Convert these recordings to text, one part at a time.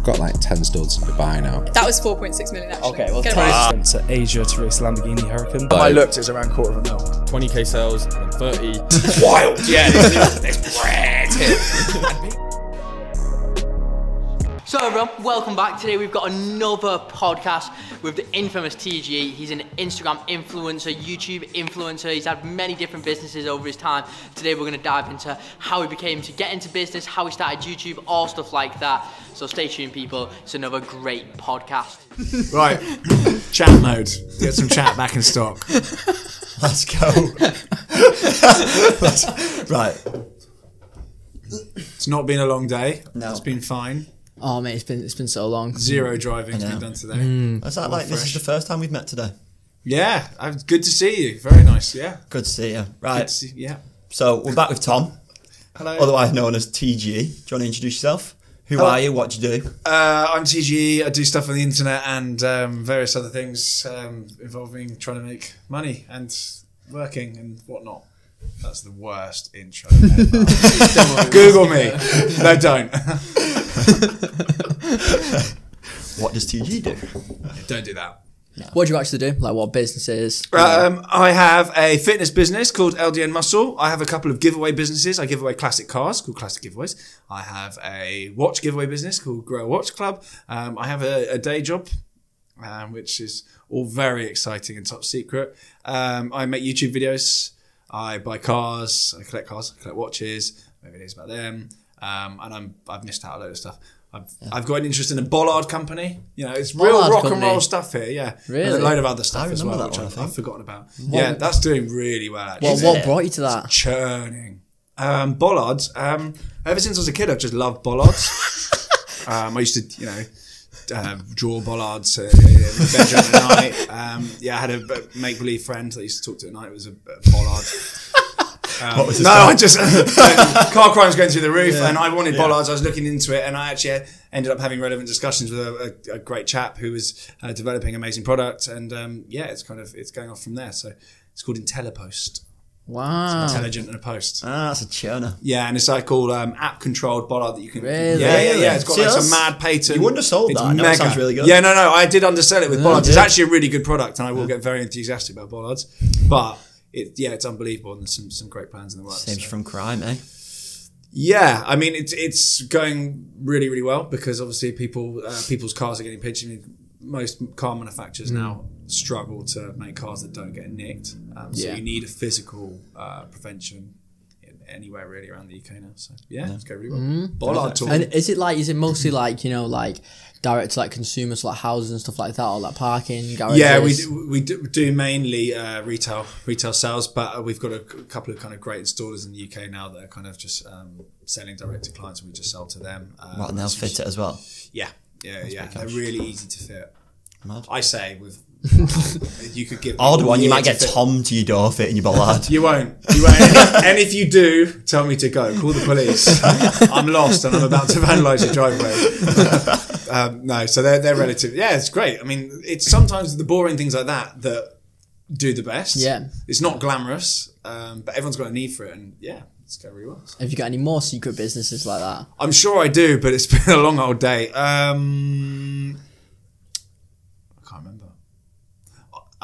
got like 10 stores in Dubai now. That was 4.6 million actually. Okay, well, Get it right. To Asia to race Lamborghini Huracan. I looked, it's around $250,000. 20k sales and 30. Wild! Yeah, it's bread. So everyone, welcome back. Today we've got another podcast with the infamous TGE. He's an Instagram influencer, YouTube influencer. He's had many different businesses over his time. Today we're going to dive into how he became to get into business, how he started YouTube, all stuff like that. So stay tuned, people. It's another great podcast. Right, chat mode. Get some chat back in stock. Let's go. Right. It's not been a long day. No. It's been fine. Oh mate, it's been so long. Zero driving's been done today. Is that like this is the first time we've met today? Yeah, good to see you. Very nice, yeah. Good to see you. Right. Good to see, yeah. So we're back with Tom, Hello. otherwise known as TGE. Do you want to introduce yourself? Who are you? What do you do? I'm TGE. I do stuff on the internet and various other things involving trying to make money and working and whatnot. That's the worst intro ever. Google me. No, don't. What does TGE do? Don't do that. What do you actually do? Like what businesses? I have a fitness business called LDN Muscle. I have a couple of giveaway businesses. I give away classic cars called Classic Giveaways. I have a watch giveaway business called Grow Watch Club. I have a day job, which is all very exciting and top secret. I make YouTube videos. I buy cars. I collect watches. Make videos about them. And I've missed out a load of stuff. I've got an interest in a bollard company. You know, it's real rock and roll stuff here. Yeah, really, and a load of other stuff as well, which I've forgotten about. Yeah, that's doing really well actually. What brought you to that? It's churning. Bollards. Ever since I was a kid, I've just loved bollards. I used to, draw bollards in the bedroom at night. I had a make-believe friend that I used to talk to at night. It was a bollard. What was I just car crimes going through the roof, and I wanted bollards. I was looking into it, and I actually ended up having relevant discussions with a great chap who was developing an amazing product, and it's going off from there. So it's called IntelliPost. Wow, it's intelligent and a post. That's a churner. Yeah, and it's like called app-controlled bollard that you can. Really? Yeah. It's got like some mad patent. You undersold that. That sounds really good. Yeah, no, I did undersell it with bollards. It's actually a really good product, and I will get very enthusiastic about bollards, but. It's unbelievable, and there's some great plans in the works. Saves you from crime, eh? Yeah, I mean it's going really, really well because obviously people's cars are getting pitched. I mean, most car manufacturers now struggle to make cars that don't get nicked. So you need a physical prevention anywhere really around the UK now. So it's going really well. Bollard talk. And is it mostly like direct to like consumers, like houses and stuff like that, or like parking garages? Yeah, we do mainly retail sales, but we've got a couple of kind of great installers in the UK now that are kind of just selling direct to clients, and we just sell to them. And they'll fit it as well. Yeah. They're really easy to fit. Mad. I say with you could give odd one. You might get Tom to your door fitting your bollard. You won't. And if you do, tell me to go. Call the police. I'm lost and I'm about to vandalise your driveway. No, so they're relative. Yeah, it's great. I mean, it's sometimes the boring things like that do the best. Yeah, it's not glamorous, but everyone's got a need for it, and it's going really well. Have you got any more secret businesses like that? I'm sure I do, but it's been a long old day.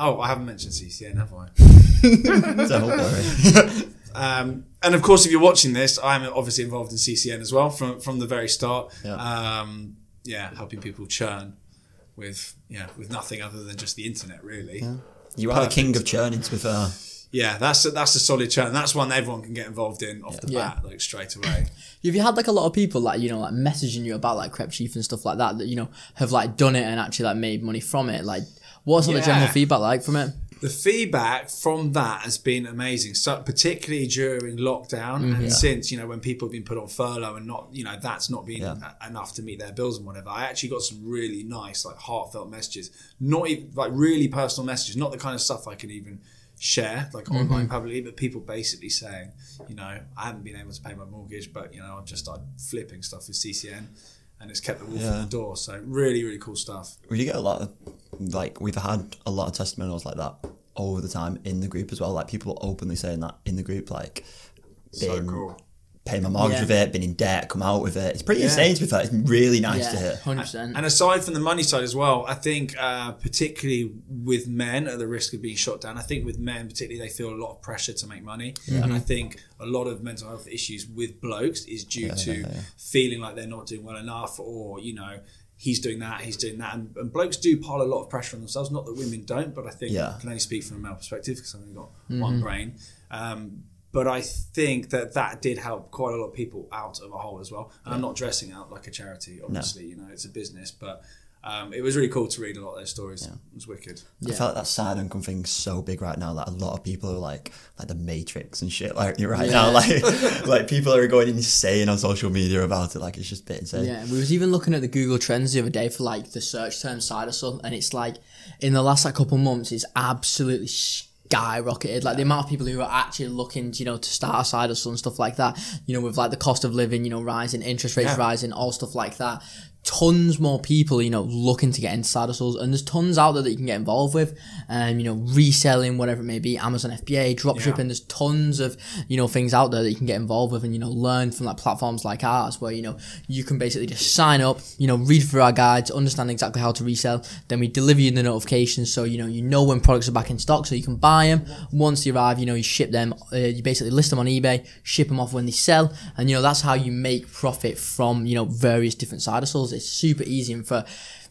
Oh, I haven't mentioned CCN, have I? It's a whole worry. And of course, if you're watching this, I'm obviously involved in CCN as well from the very start. Helping people churn with nothing other than just the internet, really. Yeah. You are the king of churning, to be fair. Yeah, that's a solid churn. That's one everyone can get involved in off the bat, like straight away. Have you had like a lot of people like messaging you about like Crep Chief and stuff like that have like done it and actually like made money from it? Like, what's the general feedback like from it? The feedback from that has been amazing. So particularly during lockdown and since, when people have been put on furlough and not, that's not been enough to meet their bills and whatever. I actually got some really nice, like heartfelt messages, not even like really personal messages, not the kind of stuff I can even share like online publicly, but people basically saying, I haven't been able to pay my mortgage, but I've just started flipping stuff with CCN. And it's kept the wolf from the door. So really, really cool stuff. We do get a lot of, we've had a lot of testimonials like that over the time in the group as well. Like people openly saying that in the group, like so cool. pay my mortgage with it, been in debt, come out with it. It's pretty insane to be fair. It's really nice to hear. 100%. And aside from the money side as well, I think particularly with men at the risk of being shot down, I think with men particularly they feel a lot of pressure to make money. And I think a lot of mental health issues with blokes is due to feeling like they're not doing well enough, or, you know, he's doing that. And blokes do pile a lot of pressure on themselves. Not that women don't, but I think I can only speak from a male perspective because I've only got one brain. But I think that did help quite a lot of people out of a hole as well. And I'm not dressing out like a charity, obviously. You know, it's a business, but it was really cool to read a lot of their stories. It was wicked. I felt like that side income thing's so big right now. Like a lot of people are like the Matrix and shit. Like now, like people are going insane on social media about it. Like it's just a bit insane. Yeah, we was even looking at the Google Trends the other day for like the search term Sidehustle, and it's like in the last like couple months, it's absolutely skyrocketed. Like the amount of people who are actually looking, you know, to start a side hustle and stuff like that, you know, with like the cost of living, you know, rising, interest rates rising, all stuff like that. Tons more people, you know, looking to get into side hustles, and there's tons out there that you can get involved with, you know, reselling, whatever it may be, Amazon FBA, dropshipping. There's tons of, you know, things out there that you can get involved with and, you know, learn from like platforms like ours where, you know, you can basically just sign up, you know, read through our guides, understand exactly how to resell, then we deliver you the notifications so, you know when products are back in stock so you can buy them. Once they arrive, you know, you ship them, you basically list them on eBay, ship them off when they sell, and, you know, that's how you make profit from, you know, various different side hustles. It's super easy, and for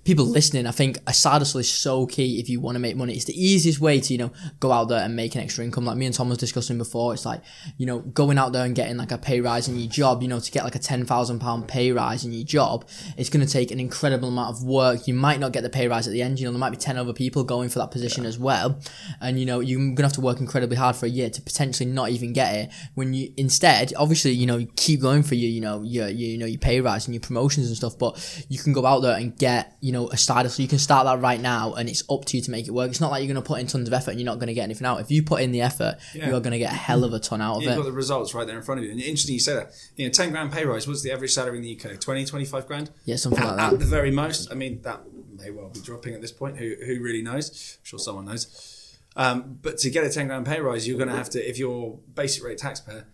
people listening, I think a side hustle is so key if you want to make money. It's the easiest way to, you know, go out there and make an extra income. Like me and Tom was discussing before, it's like, you know, going out there and getting like a pay rise in your job, you know, to get like a £10,000 pay rise in your job, it's going to take an incredible amount of work. You might not get the pay rise at the end, you know, there might be 10 other people going for that position as well, and, you know, you're going to have to work incredibly hard for a year to potentially not even get it, when you instead, obviously, you know, you keep going for your, you know, your pay rise and your promotions and stuff, but you can go out there and get, you know, a side hustle. You can start that right now, and it's up to you to make it work. It's not like you're going to put in tons of effort and you're not going to get anything out. If you put in the effort, you are going to get a hell of a ton out of it. You've got the results right there in front of you. And interesting you say that. You know, 10 grand pay rise, what's the average salary in the UK? 20, 25 grand? Yeah, something like that. At the very most. I mean, that may well be dropping at this point. Who really knows? I'm sure someone knows. But to get a 10 grand pay rise, you're going to have to, if you're basic rate taxpayer,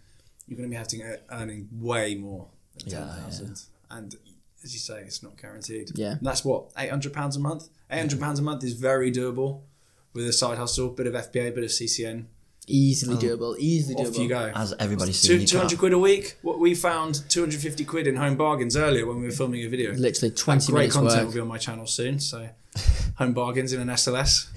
you're going to be having to earning way more than 10,000. And as you say, it's not guaranteed. Yeah. And that's what, £800 a month? £800 a month is very doable with a side hustle, bit of FBA, bit of CCN. Easily doable. Off you go. As everybody's seen, 200 quid a week. What we found 250 quid in home bargains earlier when we were filming a video. Literally 20 great minutes content work. will be on my channel soon. So home bargains in an SLS,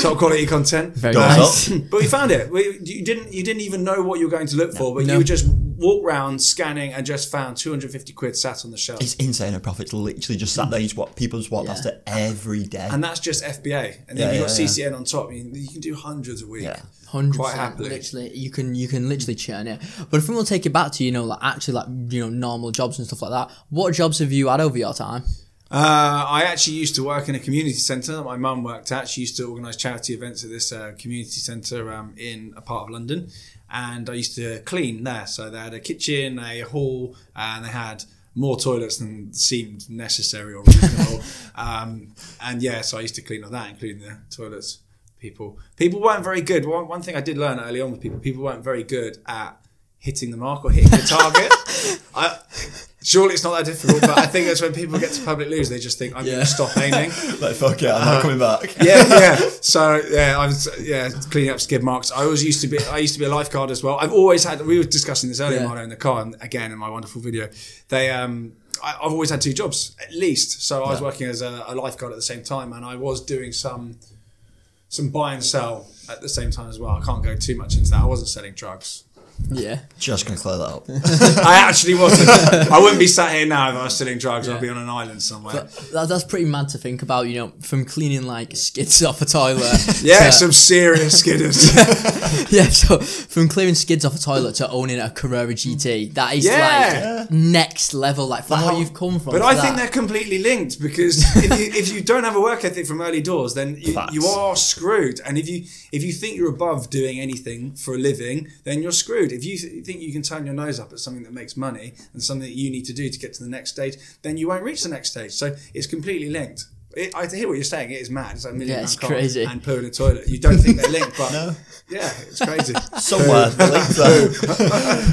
top quality content. Very nice. But we found it. You didn't even know what you were going to look for, but you would just walk around scanning and just found 250 quid sat on the shelf. It's insane. A profit's literally just sat there. People just walk past it every day. And that's just FBA. And then you've got CCN on top. You can do hundreds a week. Yeah. 100%. Quite happily. Literally, you can literally churn it. But if we will take it back to, you know, like actually like, you know, normal jobs and stuff like that, what jobs have you had over your time? I actually used to work in a community centre that my mum worked at. She used to organise charity events at this community centre in a part of London, and I used to clean there. So they had a kitchen, a hall, and they had more toilets than seemed necessary or reasonable. So I used to clean all that, including the toilets. People weren't very good. One thing I did learn early on with people weren't very good at hitting the mark or hitting the target. Surely it's not that difficult, but I think that's when people get to public loos, they just think, I'm going to stop aiming. Like, fuck it, I'm not coming back. So, I was cleaning up skid marks. I used to be a lifeguard as well. I've always had, we were discussing this earlier, Marlo, in the car, and again, in my wonderful video, I've always had two jobs, at least. So I was working as a lifeguard at the same time, and I was doing some buy and sell at the same time as well. I can't go too much into that. I wasn't selling drugs. Yeah. Just going to clear that up. I actually wasn't. I wouldn't be sat here now if I was selling drugs. I'd be on an island somewhere. That's pretty mad to think about, you know, from cleaning like skids off a toilet. Some serious skidders. So from clearing skids off a toilet to owning a Carrera GT, that is like next level, like from what you've come from. But I think they're completely linked, because if you don't have a work ethic from early doors, then you are screwed. And if you think you're above doing anything for a living, then you're screwed. If you think you can turn your nose up at something that makes money and something that you need to do to get to the next stage, then you won't reach the next stage. So it's completely linked. I hear what you're saying. It is mad. It's like £1 million it's car crazy. and poo in a toilet. You don't think they're linked, but No. yeah, it's crazy. Somewhere.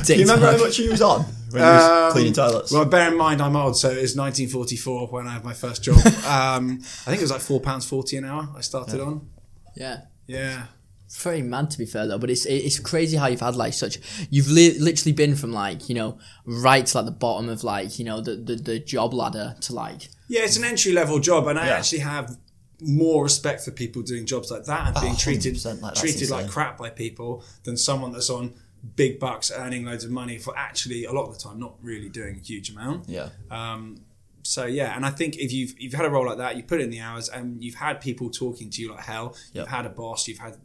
Do you remember how much you was on when you was cleaning toilets? Well, bear in mind I'm old, so it was 1944 when I had my first job. I think it was like £4.40 an hour I started on. Yeah. Yeah. It's very mad, to be fair, though. But it's crazy how you've had like such. You've literally been from like, you know, right to like the bottom of like, you know, the job ladder to like. Yeah, it's an entry level job, and I actually have more respect for people doing jobs like that and being treated like crap by people than someone that's on big bucks earning loads of money for actually a lot of the time not really doing a huge amount. Yeah. So yeah, and I think if you've had a role like that, you put in the hours, and you've had people talking to you like hell. You've had a boss. You've had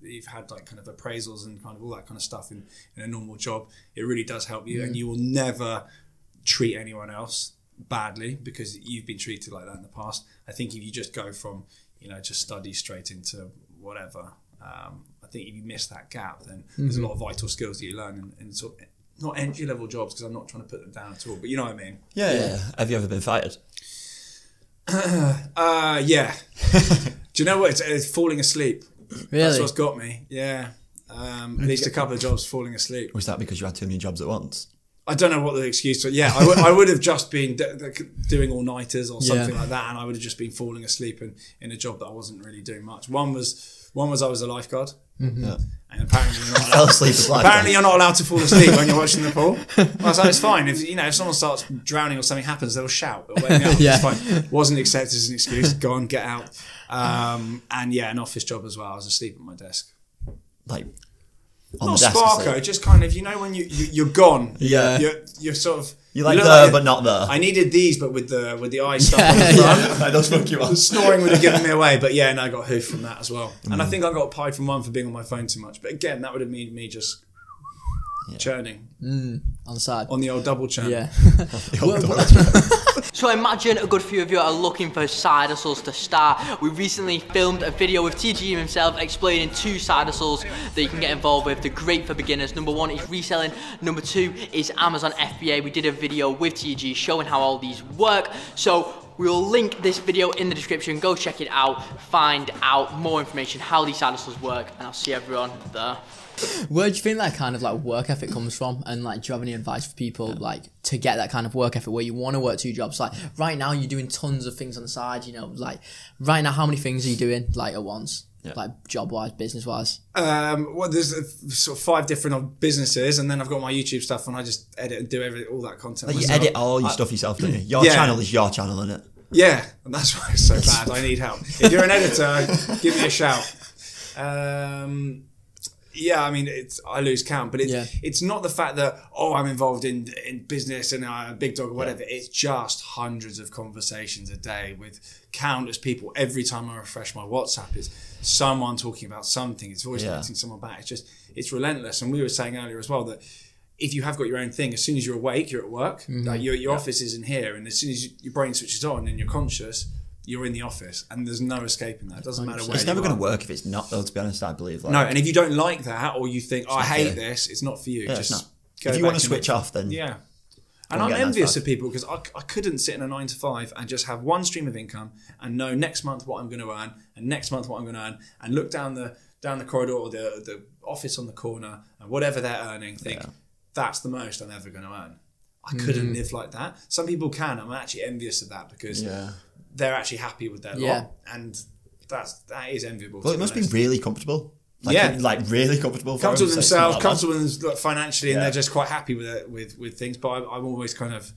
like kind of appraisals and kind of all that kind of stuff in a normal job. It really does help you, and you will never treat anyone else badly because you've been treated like that in the past. I think if you just go from, you know, just study straight into whatever, I think if you miss that gap, then there's a lot of vital skills that you learn in sort of, not entry level jobs, because I'm not trying to put them down at all, but you know what I mean. Yeah. Have you ever been fired? Yeah. Do you know what? It's falling asleep. Really? That's what's got me. Yeah. At least a couple of jobs falling asleep. Was that because you had too many jobs at once? I don't know what the excuse was. Yeah, I would have just been doing all-nighters or something like that, and I would have just been falling asleep in a job that I wasn't really doing much. One was I was a lifeguard. Yeah. And apparently you're not Fell asleep as lifeguard. Apparently you're not allowed to fall asleep when you're watching the pool. I was like, it's fine. If someone starts drowning or something happens, they'll shout. They'll wake me up. Yeah. It's fine. Wasn't accepted as an excuse. Go on, get out. And yeah, an office job as well. I was asleep at my desk. Like on Not the desk. Sparko, just kind of, you know, when you're gone. Yeah. You're sort of. You're like you look there, but not there. I needed these, but with the eye stuff on the front. Like those funky ones. Snoring would have given me away, but yeah, and I got hoofed from that as well. And I think I got pied from one for being on my phone too much. But again, that would have made me just churning On the side. on the old double churn. Yeah. So I imagine a good few of you are looking for side hustles to start. We recently filmed a video with TGE himself explaining 2 side hustles that you can get involved with. They're great for beginners. Number 1 is reselling. Number 2 is Amazon FBA. We did a video with TGE showing how all these work. So we'll link this video in the description. Go check it out. Find out more information, how these side hustles work, and I'll see everyone there. Where do you think that kind of like work ethic comes from? And like, do you have any advice for people like to get that kind of work ethic where you want to work 2 jobs? Like right now you're doing tons of things on the side, you know, like right now how many things are you doing like at once? Yeah. Like job wise, business wise? Well, there's sort of 5 different businesses, and then I've got my YouTube stuff, and I just edit and do all that content. Like you myself. edit all your stuff yourself, don't you? Your channel is your channel, isn't it? Yeah, and that's why it's so bad. I need help. If you're an editor, give me a shout. Yeah, I mean, I lose count, but it's not the fact that, I'm involved in business and a big dog or whatever. Yeah. It's just hundreds of conversations a day with countless people. Every time I refresh my WhatsApp, is someone talking about something. It's always getting someone back. It's relentless. And we were saying earlier as well that if you have got your own thing, as soon as you're awake, you're at work. Mm-hmm. Like your office is in here, and as soon as your brain switches on and you're conscious, you're in the office, and there's no escaping that. It doesn't matter where. It's never going to work if it's not, though. To be honest, I believe. No, and if you don't like that, or you think, I hate this, it's not for you. Yeah, just if you want to switch off, then And I'm envious of people because I couldn't sit in a 9 to 5 and just have one stream of income and know next month what I'm going to earn and next month what I'm going to earn, and look down the corridor or the office on the corner and whatever they're earning, think that's the most I'm ever going to earn. I couldn't live like that. Some people can. I'm actually envious of that because they're actually happy with their lot, and that is enviable. Well, it must be really comfortable. Like really comfortable. Comfortable with themselves, comfortable financially, and they're just quite happy with it, with things. But I'm always kind of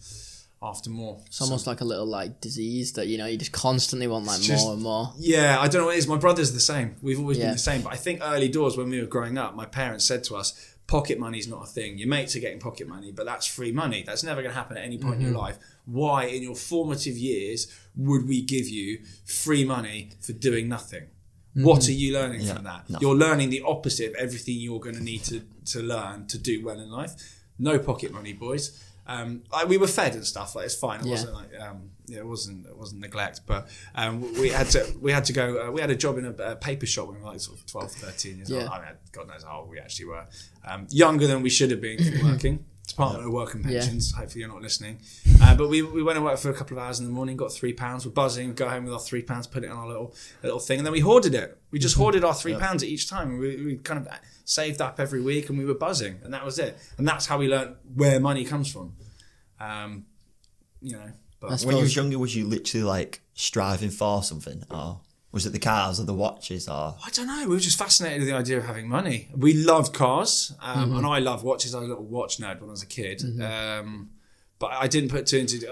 after more. It's almost like a little like disease that you just constantly want like more and more. Yeah, I don't know what it is. My brother's the same. We've always been the same. But I think early doors when we were growing up, my parents said to us, pocket money's not a thing. Your mates are getting pocket money, but that's free money. That's never going to happen at any point in your life. Why, in your formative years, would we give you free money for doing nothing? What are you learning from that? Nothing. You're learning the opposite of everything you're going to need to learn to do well in life. No pocket money, boys. We were fed and stuff. Like, it's fine. It wasn't like it wasn't neglect. But we had to go. We had a job in a paper shop when we were like sort of 12, 13 years old. I mean, God knows how old we actually were. Younger than we should have been for working. Department of Work and Pensions. Hopefully you're not listening. But we went and worked for a couple of hours in the morning, got £3. We're buzzing, go home with our £3, put it on our little thing, and then we hoarded it. We just hoarded our £3 at each time. We kind of saved up every week, and we were buzzing, and that was it. And that's how we learned where money comes from. But when you was younger, was you literally like striving for something, or was it the cars or the watches, or? I don't know. We were just fascinated with the idea of having money. We loved cars, and I love watches. I was a little watch nerd when I was a kid. But I didn't put two and two.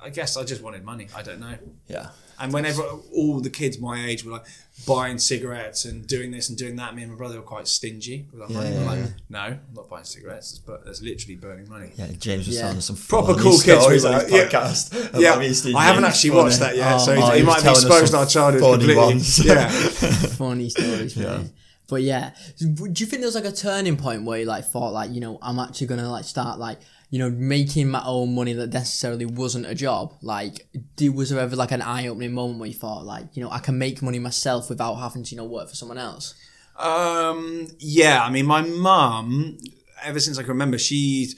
I guess I just wanted money. I don't know. Yeah. And whenever all the kids my age were like buying cigarettes and doing this and doing that, me and my brother were quite stingy with our money. We're like, no, I'm not buying cigarettes. But that's literally burning money. Yeah, James was telling us some proper funny cool kids stories on like, his podcast. Yeah, About being I haven't actually watched that yet, so he might have exposed our childhood completely. Yeah, funny stories. Yeah. But yeah, do you think there's like a turning point where you like thought like, I'm actually gonna like start like, making my own money that necessarily wasn't a job? Like, was there ever like an eye-opening moment where you thought like, I can make money myself without having to, work for someone else? Yeah, I mean, my mum, ever since I can remember, she's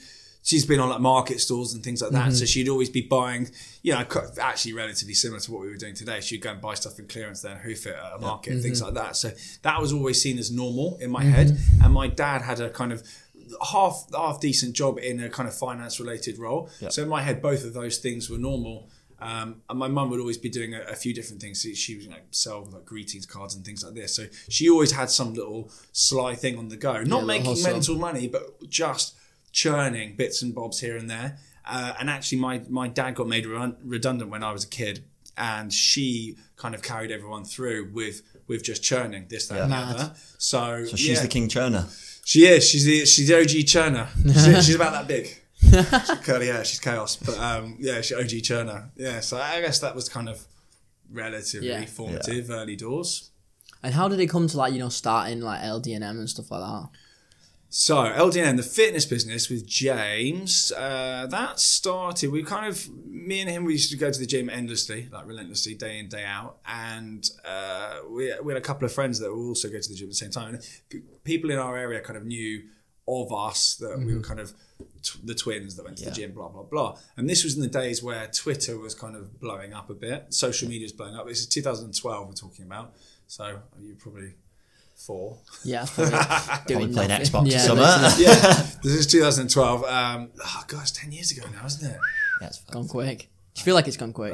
been on like market stalls and things like that. So she'd always be buying, actually relatively similar to what we were doing today. She'd go and buy stuff in clearance there and hoof it at a market and things like that. So that was always seen as normal in my head. And my dad had a kind of half decent job in a kind of finance related role. So in my head, both of those things were normal. And my mum would always be doing a few different things. She would sell like greetings cards and things like this. So she always had some little sly thing on the go. Not making mental money, but just churning bits and bobs here and there. And actually my dad got made redundant when I was a kid, and she kind of carried everyone through with just churning this, that, and the other. So she's the king churner. She is. She's the OG churner. She's about that big. She's curly hair. She's chaos. But she's OG churner. Yeah. So I guess that was kind of relatively formative early doors. And how did it come to like starting like LD&M and stuff like that? So LD&M, the fitness business with James, that started. Me and him, we used to go to the gym endlessly, like relentlessly, day in, day out. And we had a couple of friends that would also go to the gym at the same time. And people in our area kind of knew of us, that we were kind of the twins that went to the gym, blah, blah, blah. And this was in the days where Twitter was kind of blowing up a bit. Social media was blowing up. This is 2012 we're talking about. So you're probably 4. Yeah, doing playing Xbox yeah, summer. This is 2012. It's 10 years ago now, isn't it? Yeah, it's gone quick. Do you feel like it's gone quick?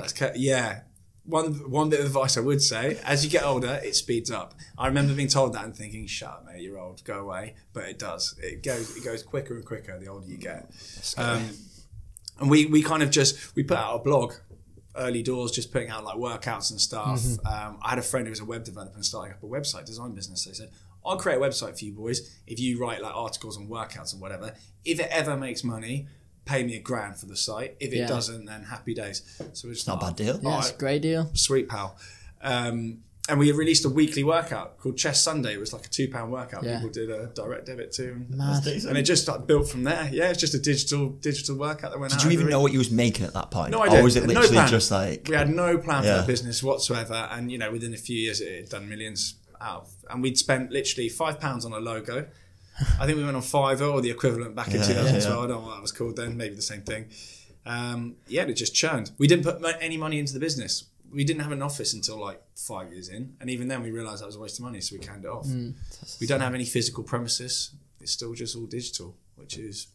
One bit of advice I would say: as you get older, it speeds up. I remember being told that and thinking, "Shut up, mate, you're old. Go away." But it does. It goes quicker and quicker the older you get. And we kind of we put out a blog. Early doors, just putting out like workouts and stuff. I had a friend who was a web developer and starting up a website design business. They said, I'll create a website for you boys if you write like articles on workouts and whatever. If it ever makes money, pay me $1,000 for the site. If it doesn't, then happy days. So it's not a bad deal. Yeah, it's a great deal. Sweet, pal. And we released a weekly workout called Chest Sunday. It was like a £2 workout. People did a direct debit to. And it just built from there. Yeah, it's just a digital workout that went out. Did you even know what you was making at that point? No, I didn't. Or was it literally just like... We had no plan for that business whatsoever. And, within a few years, it had done millions out. And we'd spent literally £5 on a logo. I think we went on Fiverr or the equivalent back in 2012. I don't know what that was called then. Maybe the same thing. It just churned. We didn't put any money into the business. We didn't have an office until like 5 years in, and even then we realised that was a waste of money, so we canned it off. We don't have any physical premises; it's still just all digital, which is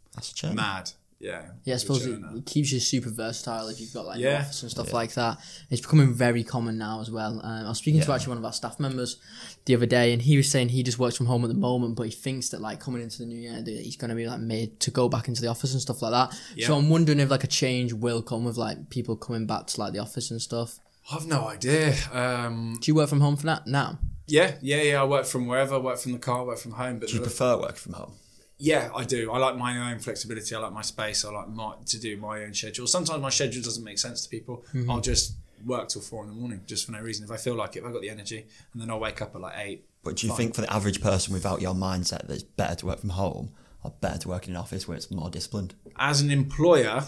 mad. Yeah, I suppose it keeps you super versatile if you've got like an office and stuff like that. It's becoming very common now as well. I was speaking to actually one of our staff members the other day, and he was saying he just works from home at the moment, but he thinks that like coming into the new year, he's going to be like made to go back into the office and stuff like that. So I'm wondering if like a change will come with like people coming back to like the office and stuff. I've no idea. Do you work from home for that now? Yeah. I work from wherever. I work from the car. I work from home. But do you prefer working from home? Yeah, I do. I like my own flexibility. I like my space. I like to do my own schedule. Sometimes my schedule doesn't make sense to people. I'll just work till 4 a.m, just for no reason. If I feel like it, if I've got the energy, and then I'll wake up at like 8. But do you think for the average person without your mindset that it's better to work from home or better to work in an office where it's more disciplined? As an employer,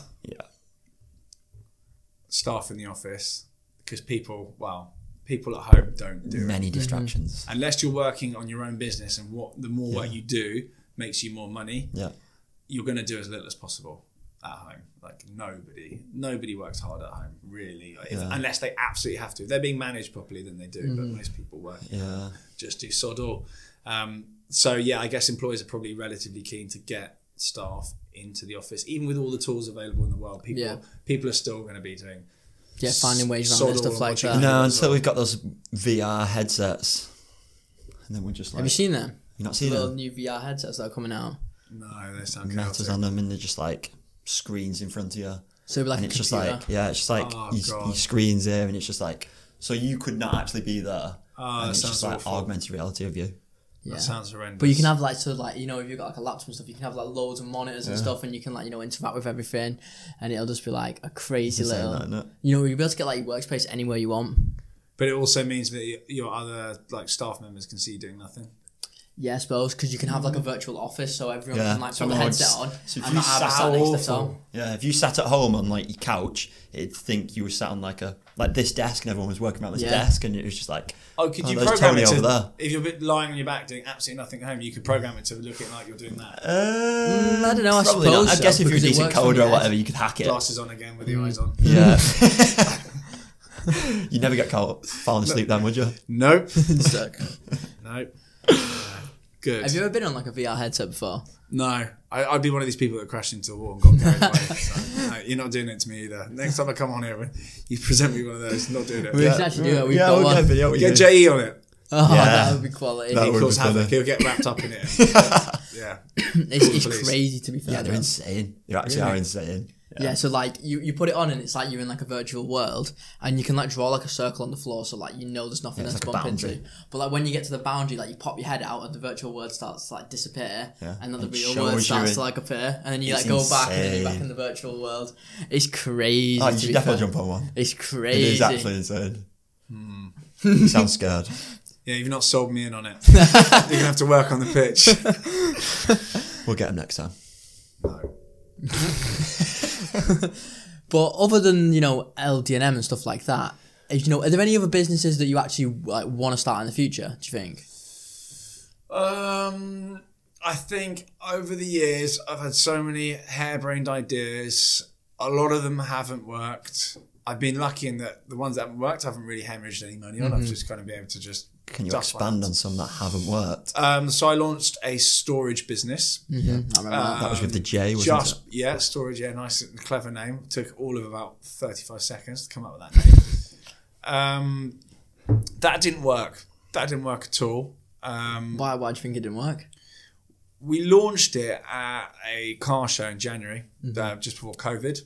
staff in the office, because people at home don't do many distractions. Unless you're working on your own business, and the more work you do makes you more money. you're going to do as little as possible at home. Like nobody works hard at home, really, unless they absolutely have to. If they're being managed properly, then they do. But most people work, just do sod all. So yeah, I guess employers are probably relatively keen to get staff into the office, even with all the tools available in the world. People are still going to be doing finding ways around it, stuff like that. No, until we've got those VR headsets, and then we're just like. Have you seen them? You not seen the them? new VR headsets that are coming out. No, they sound Metas chaotic. on them, and they're just like screens in front of you. So it'd be like and a it's just computer. like it's just like your screens there, and it's just like so you could not actually be there. And it's just like awful. augmented reality of you. That sounds horrendous. But you can have like if you've got like a laptop and stuff, you can have like loads of monitors and stuff, and you can interact with everything, and it'll just be like a crazy little. You'll be able to get like your workspace anywhere you want. But it also means that your other like staff members can see you doing nothing. Yeah, I suppose, because you can have like a virtual office, so everyone can like So put the headset on so if and you not have a sat next to them. Yeah, if you sat at home on like your couch, it'd think you were sat on like this desk, and everyone was working around this desk, and it was just like, could you there's program Tony it over to, there? if you're lying on your back doing absolutely nothing at home, you could program it to look at like you're doing that. I don't know. I Probably suppose. not. I guess if you're a because it decent works from coder your or head. whatever, you could hack it. Glasses on again with your eyes on. Yeah. You never get falling asleep then, would you? Nope. Stuck. Nope. Good. Have you ever been on like a VR headset before? No. I'd be one of these people that crashed into a wall and got carried away. So, no, you're not doing it to me either. Next time I come on here, you present me one of those. Not doing it. We should actually do it. We've got we'll one. get a video. Get JE on it. Oh, Yeah. that would be quality. That He would cause be funny. havoc. He'll get wrapped up in it. Yeah. It's Please. crazy to be fair. Yeah, they're though. insane. They actually are insane. Yeah, so like you put it on and it's like you're in like a virtual world, and you can like draw like a circle on the floor, so like there's nothing it's that's like a bump into. boundary. But like when you get to the boundary, like you pop your head out and the virtual world starts to like disappear, and then the It real shows world you starts in- to like appear, and then you It's like go back and then you're back insane. in the virtual world. It's crazy. Oh, you to should be definitely fair. jump on one. It's It crazy. is actually insane. You sound scared. Yeah, you've not sold me in on it. You're going to have to work on the pitch. We'll get them next time. No. But other than LD&M and stuff like that, are there any other businesses that you actually like want to start in the future? Do you think? I think over the years I've had so many harebrained ideas. A lot of them haven't worked. I've been lucky in that the ones that haven't worked I haven't really hemorrhaged any money on. I've just kind of been able to just. Can you dust expand my on some that haven't worked? So I launched a storage business. I remember that. That was with the J, wasn't Just it? yeah, storage. Yeah, nice and clever name. Took all of about 35 seconds to come up with that name. That didn't work. That didn't work at all. Why do you think it didn't work? We launched it at a car show in January, just before COVID,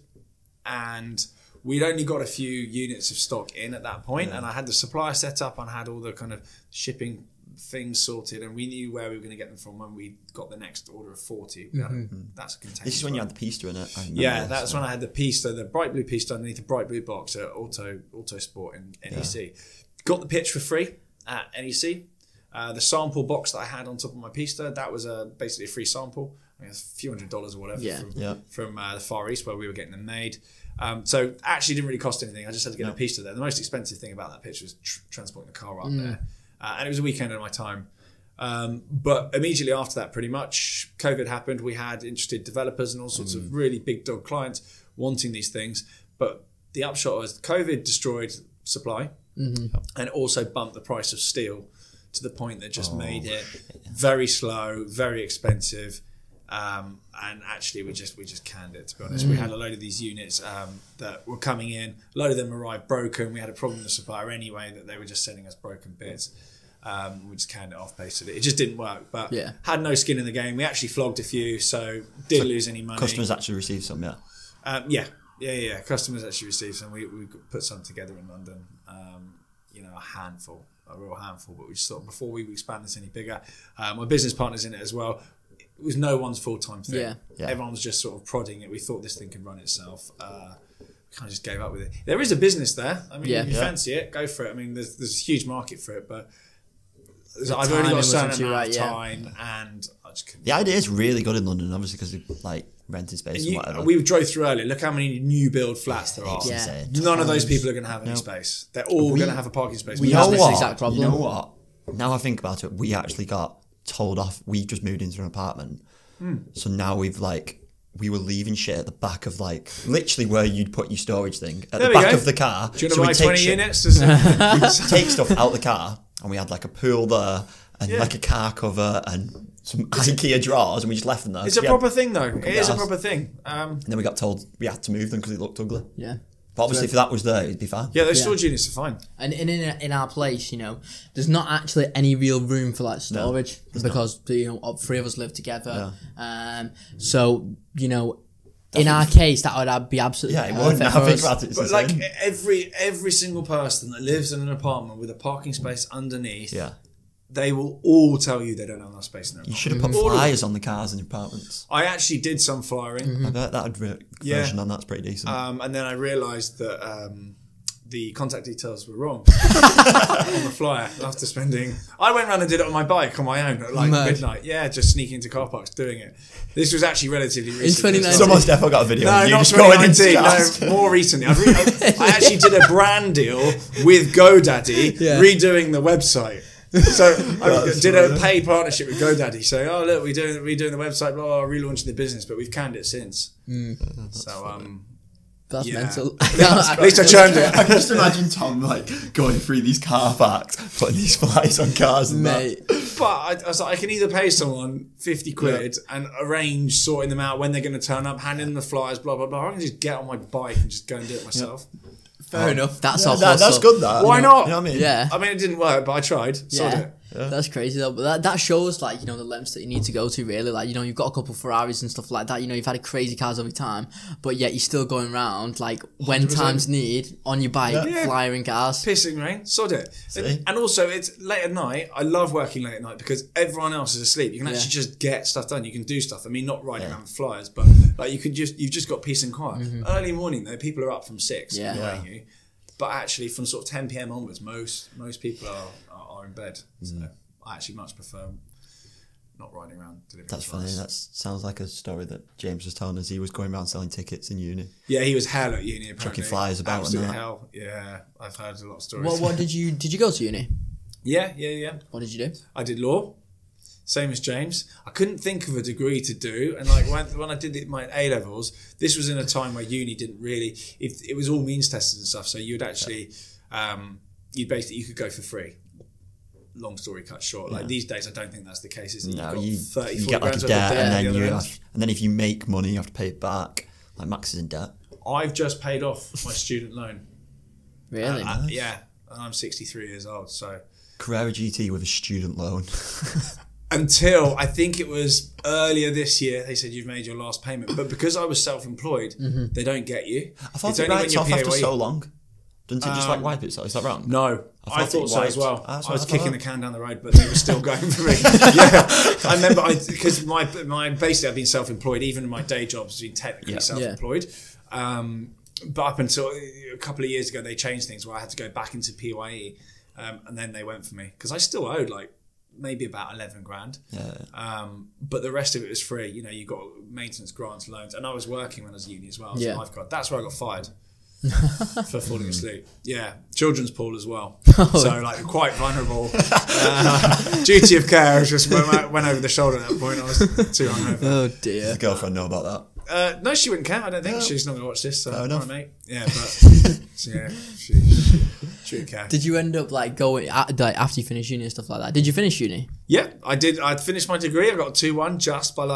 and we'd only got a few units of stock in at that point, and I had the supplier set up and had all the kind of shipping things sorted, and we knew where we were going to get them from when we got the next order of 40. That's a container. This is when you had the pista in it. I remember Yeah, this, that's when I had the pista, the bright blue pista underneath the bright blue box at Auto Sport in NEC. Got the pitch for free at NEC. The sample box that I had on top of my pista, that was basically a free sample. I mean, it's a few $100s or whatever from the Far East where we were getting them made. So actually didn't really cost anything. I just had to get a pista there. The most expensive thing about that pitch was transporting the car up there. And it was a weekend of my time. But immediately after that, pretty much, COVID happened. We had interested developers and all sorts of really big dog clients wanting these things. But the upshot was COVID destroyed supply and also bumped the price of steel to the point that just made it very slow, very expensive. And actually we just canned it, to be honest. We had a load of these units that were coming in. A load of them arrived broken. We had a problem with the supplier anyway, that they were just sending us broken bits. We just canned it off basically. It just didn't work, but had no skin in the game. We actually flogged a few, so didn't lose any money. Customers actually received some, Yeah. Customers actually received some. We put some together in London. A real handful. But we just thought before we expand this any bigger, my business partner's in it as well. It was no one's full-time thing. Yeah. Everyone was just sort of prodding it. We thought this thing could run itself. We kind of just gave up with it. There is a business there. I mean, if you fancy it, go for it. I mean, there's a huge market for it, but I've only got a certain amount of time, and I just couldn't. The idea is really good in London, obviously, because of like renting space and whatever. We drove through earlier. Look how many new build flats there are. It's insane. None of those people are going to have any space. They're all going to have a parking space. We You have know this what? exact problem. You know what? Now I think about it, we actually got told off. We just moved into an apartment, So now we were leaving shit at the back of literally where you'd put your storage thing at the back of the car. Do you so want to buy 20 units? we'd take stuff out the car, and we had a pool there and a car cover and some IKEA drawers, and we just left them there. It's a proper thing, though. It is a proper thing. And then we got told we had to move them because it looked ugly. Yeah. But obviously, if that was there, it'd be fine. Yeah, those storage units are fine. And in our place, there's not actually any real room for storage because all three of us live together. Yeah. So in our case, that would be absolutely it wouldn't. perfect Now for think us. about it. But every single person that lives in an apartment with a parking space underneath, they will all tell you they don't have enough space in their apartment. You should have put flyers on the cars in your apartments. I actually did some flyering. I bet that version on that's pretty decent. And then I realised that the contact details were wrong on the flyer after spending... I went round and did it on my bike on my own at midnight. Yeah, just sneaking into car parks doing it. This was actually relatively recent. 2019. Someone's definitely got a video No, of you not just going into 2019. No, more recently. I actually did a brand deal with GoDaddy redoing the website. So I did a paid partnership with GoDaddy. So, look, we're doing the website, blah, relaunching the business, but we've canned it since. So, That's mental. At least I churned it. I can just imagine Tom going through these car parks, putting these flyers on cars and Mate. But I was like, I can either pay someone 50 quid and arrange sorting them out when they're going to turn up, handing them the flyers, blah, blah, blah. Or I can just get on my bike and just go and do it myself. Fair enough. That's that's good. That Why not? You know what I mean? Yeah. I mean, it didn't work, but I tried. Sod it. That's crazy though. But that shows the lengths that you need to go to really. You've got a couple Ferraris and stuff like that. You've had crazy cars over time, but yet you're still going around when 100%. Times need on your bike, flying cars. Pissing rain, sod it. See? And also it's late at night. I love working late at night because everyone else is asleep. You can actually just get stuff done. You can do stuff. I mean, not riding around with flyers, but you've just got peace and quiet. Early morning though, people are up from 6. You. But actually, from sort of 10 p.m. onwards, most people are in bed. So I actually much prefer not riding around delivering That's flyers. funny. That sounds like a story that James was telling us. He was going around selling tickets in uni. Yeah, he was hell at uni. Apparently, Chucking flyers about absolute and that. hell. Yeah, I've heard a lot of stories. What did you go to uni? Yeah. What did you do? I did law. Same as James. I couldn't think of a degree to do, and when I did my A levels, this was in a time where uni didn't really. It was all means tested and stuff. So you'd actually, you could go for free. Long story cut short. These days, I don't think that's the case. Is No, you get a debt, and then if you make money, you have to pay it back. Max is in debt. I've just paid off my student loan. Really? Yeah, and I'm 63 years old. So Carrera GT with a student loan. Until I think it was earlier this year, they said you've made your last payment. But because I was self-employed, they don't get you. I thought it writes off after so long. Doesn't it just wipe it? So is that wrong? No, I thought so as well. I was kicking the can down the road, but they were still going for me. Yeah, I remember because my basically I've been self-employed. Even in my day jobs, been technically self-employed. But up until a couple of years ago, they changed things where I had to go back into PYE, and then they went for me because I still owed maybe about 11 grand. But the rest of it was free. You got maintenance grants, loans, and I was working when I was at uni as well. I was a lifeguard. That's where I got fired for falling asleep. Yeah, children's pool as well. So quite vulnerable. Duty of care. I just went over the shoulder at that point. I was too hungover. Oh dear. Does the girlfriend know about that? No, she wouldn't care. I don't think she's not going to watch this. So, Fair enough. Mate. Yeah, but yeah, she wouldn't care. Did you end up going after you finished uni and stuff like that? Did you finish uni? Yeah, I did. I'd finished my degree. I got a 2-1 just by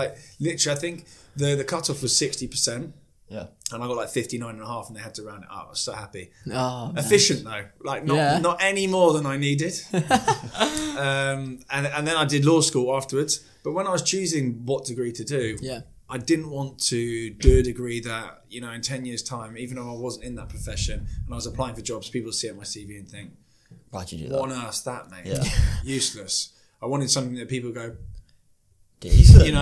literally. I think the cutoff was 60%. Yeah. And I got 59.5, and they had to round it up. I was so happy. Oh, efficient though, not any more than I needed. And then I did law school afterwards. But when I was choosing what degree to do, I didn't want to do a degree that in 10 years' time, even though I wasn't in that profession and I was applying for jobs, people see it on my CV and think, "Why'd you do that? What on earth's that, mate? Yeah. Useless." I wanted something that people go, decent. They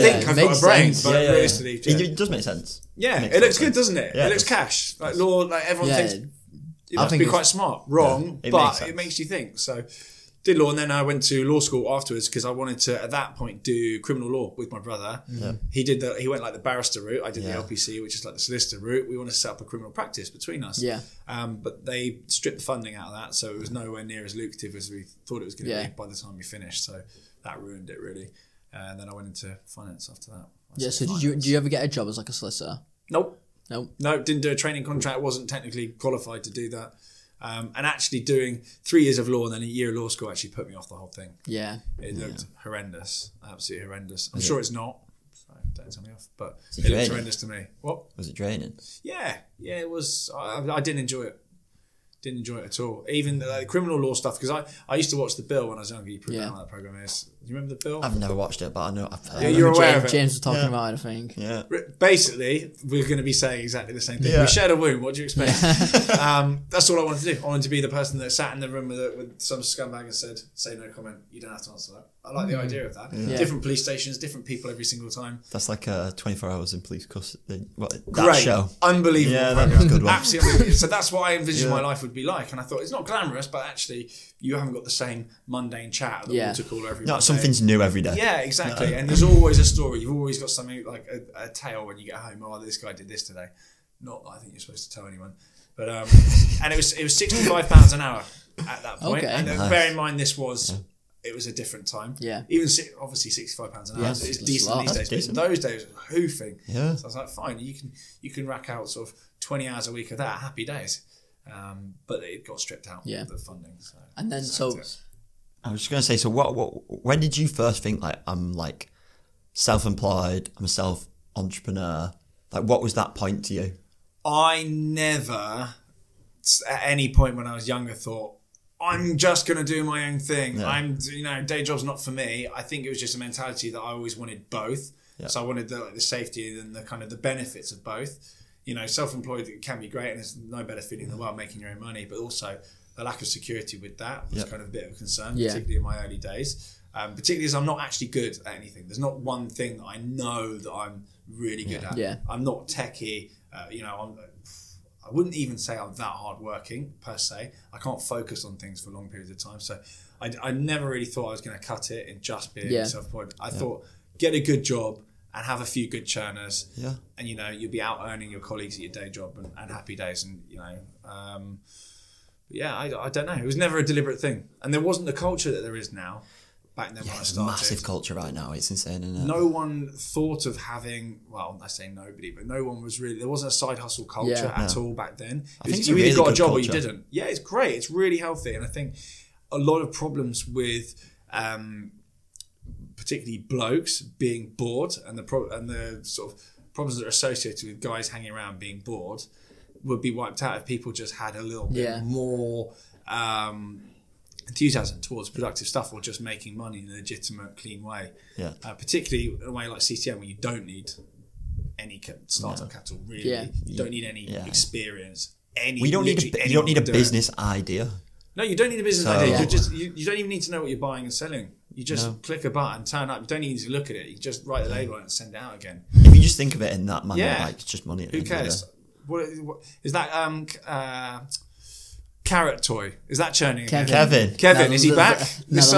think I've got a brain, but realistically, it does make sense. Yeah, it looks good, doesn't it? Yeah, it looks cash. Law, everyone thinks you have to be quite smart. Wrong, but it makes you think. So, did law, and then I went to law school afterwards because I wanted to, at that point, do criminal law with my brother. Yeah. He went the barrister route. I did the LPC, which is the solicitor route. We wanted to set up a criminal practice between us. Yeah. But they stripped the funding out of that, so it was nowhere near as lucrative as we thought it was going to be by the time we finished. So that ruined it really. And then I went into finance after that. Yeah. So did you ever get a job as like a solicitor? Nope. No. No, didn't do a training contract. Wasn't technically qualified to do that. And actually doing 3 years of law and then a year of law school actually put me off the whole thing. Yeah. It looked horrendous. Absolutely horrendous. I'm sure it's not. So don't tell me off. But it it looked draining? horrendous to me. What? Was it draining? Yeah, it was. I didn't enjoy it. Didn't enjoy it at all. Even the criminal law stuff, because I used to watch The Bill when I was younger. You put down what that program is. Do you remember The Bill? I've never watched it, but I know I've heard. Yeah, you're aware of it. James was talking about it, I think. Yeah. Basically, we're going to be saying exactly the same thing. Yeah. We shared a womb. What do you expect? That's all I wanted to do. I wanted to be the person that sat in the room with some scumbag and said, "Say no comment. You don't have to answer that." I like the idea of that. Yeah. Different police stations, different people every single time. That's like 24 hours in police custody. What, that Great, show. unbelievable. Yeah, program. that's a good one. Absolutely. So that's what I envisioned my life would be like, and I thought it's not glamorous, but actually you haven't got the same mundane chat at the water cooler every No, day. something's new every day. Yeah, exactly. And there's always a story. You've always got something like a tale when you get home. Oh, this guy did this today. Not that I think you're supposed to tell anyone, but and it was £65 an hour at that point. Okay. And Nice. bear in mind this was. It was a different time. Yeah. Even obviously £65 an hour. Yeah, It's that's decent a lot. these days. That's But in decent. those days, it was hoofing. Yeah. So I was like, fine, you can rack out sort of 20 hours a week of that. Happy days. But it got stripped out. Yeah. The funding. So And then so I was just going to say, so when did you first think, like, I'm, like, self-employed, I'm a self-entrepreneur? Like, what was that point to you? I never, at any point when I was younger, thought, I'm just going to do my own thing. Yeah. Day job's not for me. I think it was just a mentality that I always wanted both. Yeah. So I wanted the safety and the kind of the benefits of both. Self-employed can be great and there's no better feeling in the world making your own money, but also the lack of security with that was kind of a bit of a concern, particularly in my early days. Particularly as I'm not actually good at anything. There's not one thing that I know that I'm really good at. Yeah. I'm not techie. I wouldn't even say I'm that hardworking per se. I can't focus on things for long periods of time. So I never really thought I was going to cut it in just being self-employed. I thought get a good job and have a few good churners. Yeah. And you'll be out earning your colleagues at your day job and happy days. And I don't know. It was never a deliberate thing, and there wasn't the culture that there is now. Back then when I It's a started, massive culture right now. It's insane, isn't it? no one thought of having, well, I say nobody, but no one was really, there wasn't a side hustle culture at all back then. I think it's You a either really got a good job or you culture. didn't. Yeah, it's great. It's really healthy. And I think a lot of problems with particularly blokes being bored and the sort of problems that are associated with guys hanging around being bored would be wiped out if people just had a little bit more enthusiasm towards productive stuff or just making money in a legitimate, clean way. Yeah. Particularly in a way like CTM where you don't need any startup capital, really. Yeah. You don't need any experience. You don't need a business idea. No, you don't need a business So- idea. Yeah. You don't even need to know what you're buying and selling. You just click a button, turn up. You don't even need to look at it. You just write the label on it and send it out again. If you just think of it in that manner, Yeah. like it's just money. At Who the end of the cares? day. What is that? Carrot toy. Is that churning again? Kevin. Is he back? This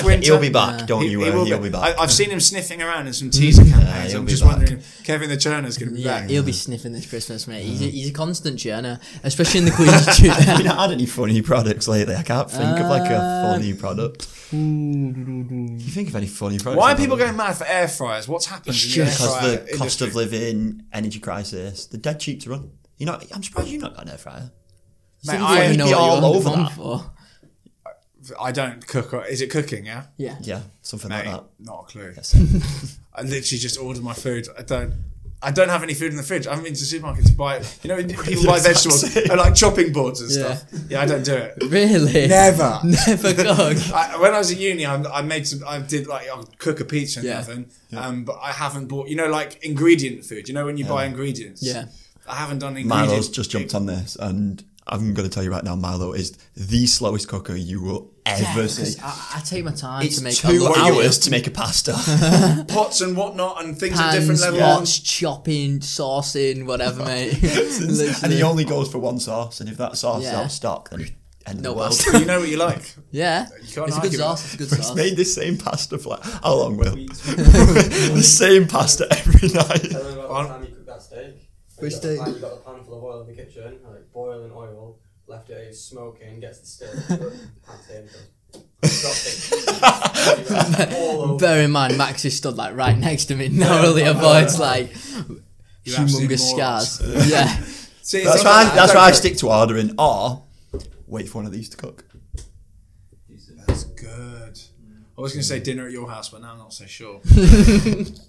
winter? He'll be back. Don't you worry. He'll be back. I've seen him sniffing around in some teaser campaigns. he'll I'm be just back. wondering if Kevin the Churner's going to be back. He'll be sniffing this Christmas, mate. He's a constant churner, especially in the Queen's Tutor. Have you not had any funny products lately? I can't think of like a funny product. Can you think of any funny products? Why are people going mad for air fryers? What's happened in the air Because fryer the cost industry? of living, energy crisis, they're dead cheap to run. I'm surprised you've not got an air fryer. Mate, You don't even know be what all you're on over the phone that. for. I don't cook. Is it cooking? Yeah. Yeah. Yeah, something Mate, like that. not a clue. Yes. I literally just ordered my food. I don't have any food in the fridge. I haven't been to the supermarket to buy it. You know, when people buy vegetables and like chopping boards and stuff. Yeah, I don't do it. Really? Never. Never cook. When I was at uni, I'll cook a pizza in the oven, but I haven't bought, like ingredient food. You know, when you buy ingredients. Yeah. I haven't done ingredients. Milo's just jumped on this, and I'm going to tell you right now, Milo is the slowest cooker you will ever see. I take my time It's to make 2 a hours to make a pasta. Pots and whatnot and things pans, at different levels. pots, chopping, saucing, whatever, mate. And Literally. he only goes for one sauce, and if that sauce is out of stock, then end of No the world. pasta. But you know what you like. Yeah. can't It's a good argue sauce. It's a good He's sauce. made this same pasta for like, how long, Will? The same pasta every night. Tell them about the time you cooked that steak. Which steak? You got the pan full of oil in the kitchen, like boiling oil, left it smoking, gets the steak, pants in, goes, All over. Bear in mind, Max is stood like right next to me, narrowly avoids like You absolute humongous morons. scars. Yeah. See, That's why I stick to ordering or wait for one of these to cook. That's good. I was going to say dinner at your house, but now I'm not so sure.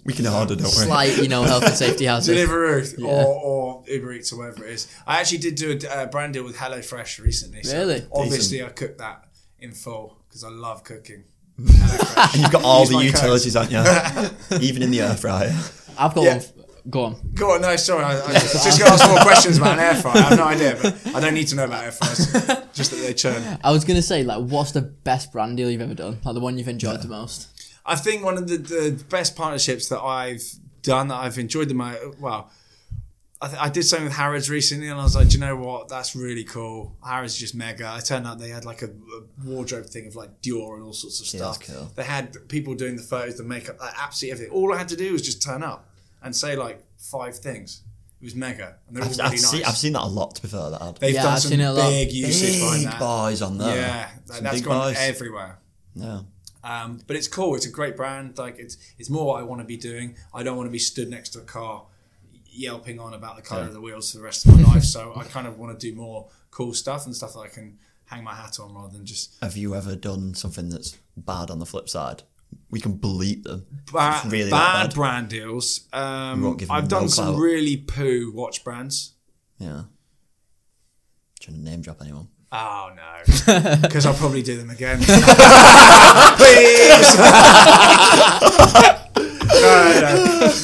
We can order, don't we? Slight, health and safety hazard. Deliveroo Yeah. or Uber Eats or whatever it is. I actually did do a brand deal with HelloFresh recently. So Really? obviously, I cooked that in full because I love cooking. And you've got all Use the my utilities, haven't you? Even in the air fryer. I've got Yeah. one. Go on. Go on, no, sorry. I was just going to ask more questions about an air fryer. I have no idea, but I don't need to know about air fryers. Just that they churn. I was gonna say, like, what's the best brand deal you've ever done? Like the one you've enjoyed the most? I think one of the best partnerships that I've done, that I've enjoyed the most, well, I did something with Harrods recently and I was like, do you know what? That's really cool. Harrods is just mega. It turned out they had like a wardrobe thing of like Dior and all sorts of Yeah, stuff. that's cool. They had people doing the photos, the makeup, like absolutely everything. All I had to do was just turn up and say like 5 things. It was mega. And they're all really nice. I've seen that a lot, to be fair, that ad. They've Yeah, done I've some seen it a lot. big usage behind Big that. boys on there. Yeah, Some that's big gone boys. everywhere. Yeah. But it's cool. It's a great brand. Like it's more what I want to be doing. I don't want to be stood next to a car yelping on about the colour of the wheels for the rest of my life. So I kind of want to do more cool stuff and stuff that I can hang my hat on rather than just Have you ever done something that's bad on the flip side? We can bleep them. bad, It's really bad bad. brand deals. won't give them I've done no some clout. really poo watch brands. Yeah. Trying to name drop anyone. Oh no, because I'll probably do them again. Please.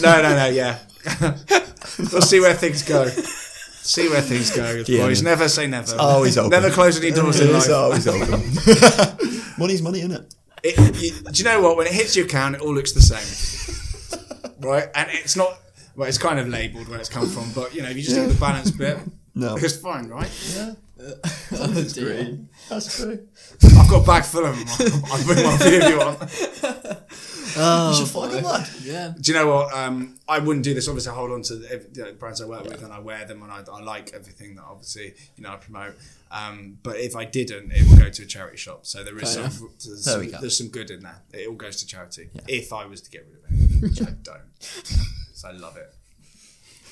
No. Yeah, we'll see where things go. See where things go, Yeah. boys. Never say never. Always open. Never close any doors in life. It's always open. Money's money, isn't it? Do you know what? When it hits your account, it all looks the same, right? And it's not. Well, it's kind of labelled where it's come from, but if you just do the balance bit, No. it's fine, right? Yeah. Oh, dear. That's true. I've got a bag full of them. I'll bring one for you if you want. You should flag them, lad. Yeah. Do you know what? I wouldn't do this. Obviously, I hold on to the brands I work with and I wear them and I like everything that obviously I promote. But if I didn't, it would go to a charity shop. So there is Fair there's some good in there. It all goes to charity. If I was to get rid of it, which I don't. So I love it.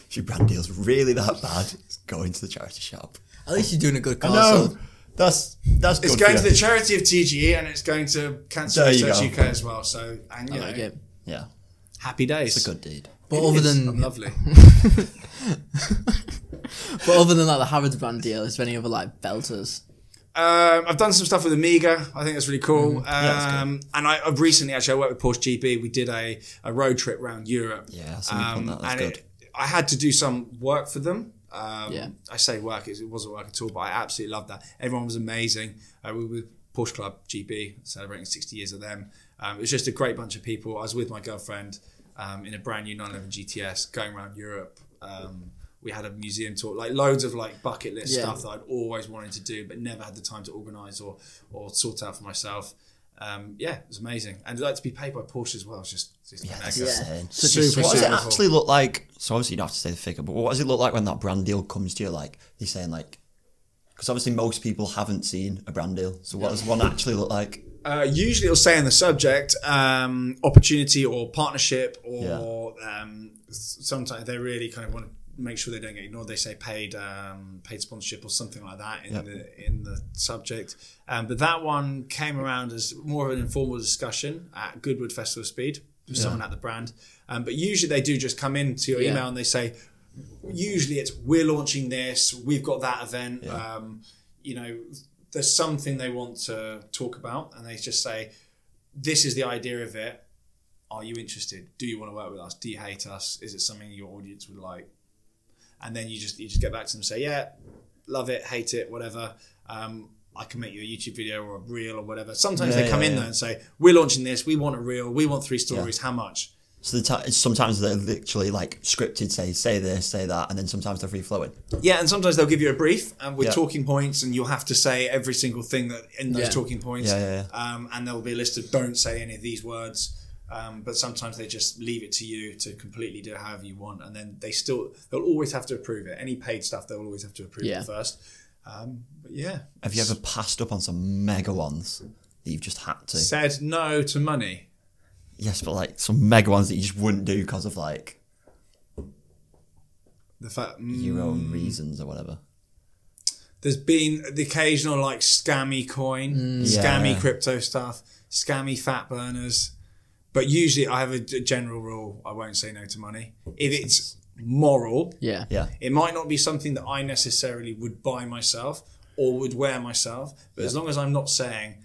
If your brand deal's really that bad, it's going to the charity shop. At least you're doing a good cause. No, that's good. It's going to the charity of TGE and it's going to Cancer There you Research go. UK as well. So and I like it. Yeah, happy days. it's a good deed. But It other is. than I'm lovely. like the Harrods brand deal, is there any other like belters? I've done some stuff with Amiga. I think that's really cool. that's good. And I've recently I worked with Porsche GB. We did a road trip around Europe. Yeah, I saw you put that. That's and good. I had to do some work for them. Yeah. I say work, it wasn't work at all, but I absolutely loved that. Everyone was amazing. We were with Porsche Club GB, celebrating 60 years of them. It was just a great bunch of people. I was with my girlfriend in a brand new 911 GTS going around Europe. We had a museum tour, like loads of like bucket list Yeah. stuff that I'd always wanted to do, but never had the time to organise or sort out for myself. It was amazing. And like to be paid by Porsche as well. It's just Yeah, mega. that's Yeah. insane. Super, What does it super actually look like? So obviously you don't have to say the figure, but what does it look like when that brand deal comes to you? Like you're saying, like, because obviously most people haven't seen a brand deal. So what does one actually look like? Usually it'll say in the subject opportunity or partnership or sometimes they really kind of want to make sure they don't get ignored. They say paid sponsorship or something like that in the subject. But that one came around as more of an informal discussion at Goodwood Festival of Speed with someone at the brand. But usually they do just come into your email and they say, usually it's we're launching this, we've got that event. There's something they want to talk about and they just say, this is the idea of it. Are you interested? Do you want to work with us? Do you hate us? Is it something your audience would like? And then you just get back to them and say, yeah, love it, hate it, whatever. I can make you a YouTube video or a reel or whatever. Sometimes they come in there and say, we're launching this, we want a reel, we want 3 stories, how much? So sometimes they're literally like scripted, say this, say that, and then sometimes they're free flowing. Yeah, and sometimes they'll give you a brief with talking points and you'll have to say every single thing that in those talking points. And there'll be a list of don't say any of these words. But sometimes they just leave it to you to completely do it however you want. And then they'll always have to approve it. Any paid stuff, they'll always have to approve it first. But yeah. Have you ever passed up on some mega ones that that you've just had to? Said no to money. Yes, but like some mega ones that you just wouldn't do because of like The fact your own reasons or whatever. there's been the occasional like scammy coin, scammy crypto stuff, scammy fat burners. But usually I have a general rule, I won't say no to money. If it's moral, Yeah. it might not be something that I necessarily would buy myself or would wear myself. But as long as I'm not saying,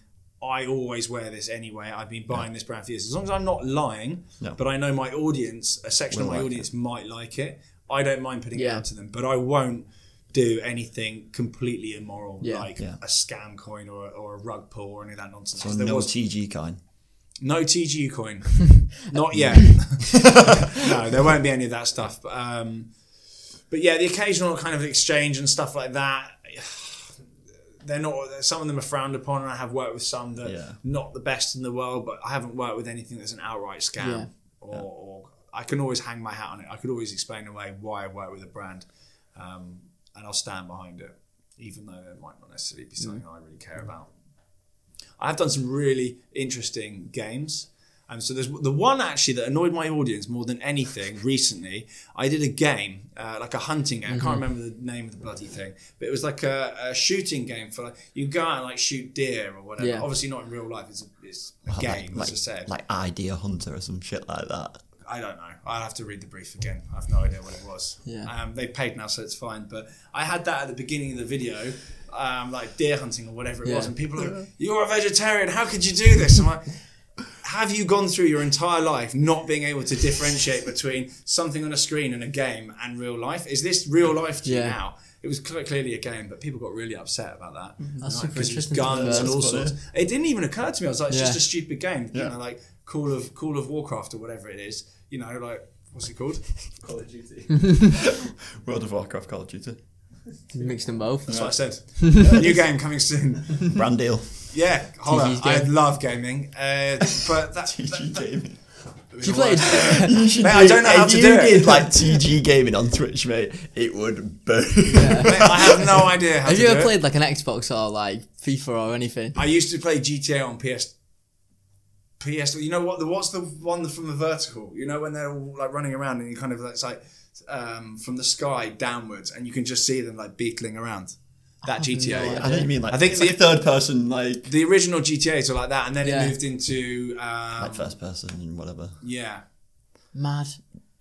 I always wear this anyway, I've been buying this brand for years. As long as I'm not lying, but I know my audience, a section of my audience might like it, I don't mind putting it out to them. But I won't do anything completely immoral, like a scam coin or a rug pull or any of that nonsense. So no TG coin. No TGE coin. Not yet. No, there won't be any of that stuff. But yeah, the occasional kind of exchange and stuff like that, they're not, some of them are frowned upon, and I have worked with some that are not the best in the world, but I haven't worked with anything that's an outright scam. Or I can always hang my hat on it. I could always explain away why I work with a brand, and I'll stand behind it, even though it might not necessarily be something I really care about. I have done some really interesting games. So there's the one actually that annoyed my audience more than anything recently. I did a game, like a hunting game. I can't remember the name of the bloody thing, but it was like a shooting game for like, you go out and like shoot deer or whatever. Yeah. Obviously not in real life. It's a game, as I said. Like Idea Hunter or some shit like that. I don't know. I'll have to read the brief again. I have no idea what it was. Yeah. They paid now, so it's fine. But I had that at the beginning of the video, like deer hunting or whatever it was, and people are like, "You're a vegetarian. How could you do this?" I'm like, have you gone through your entire life not being able to differentiate between something on a screen and a game and real life? Is this real life to you now? It was clearly a game, but people got really upset about that. That's super because it was interesting. guns and all sorts. It didn't even occur to me. I was like, it's just a stupid game. You know, like Call of Warcraft or whatever it is. You know, like, what's it called? Call of Duty. World of Warcraft, Call of Duty. Mixed them both. That's what I said. New game coming soon. Brand deal. Yeah, holla. TG's I game. love gaming, but that. TG gaming. You played. Mate, I don't know how to do If you it. did like TG gaming on Twitch, mate, it would burn. Mate, I have no idea how Have to you do ever it. played like an Xbox or like FIFA or anything? I used to play GTA on PS. You know what? What's the one from the vertical? You know when they're all like running around and you kind of like, it's like from the sky downwards, and you can just see them like beetling around. That GTA. I know you mean like, I think it's like third person, like the original GTAs were like that, and then it moved into like first person and whatever. Yeah. Mad.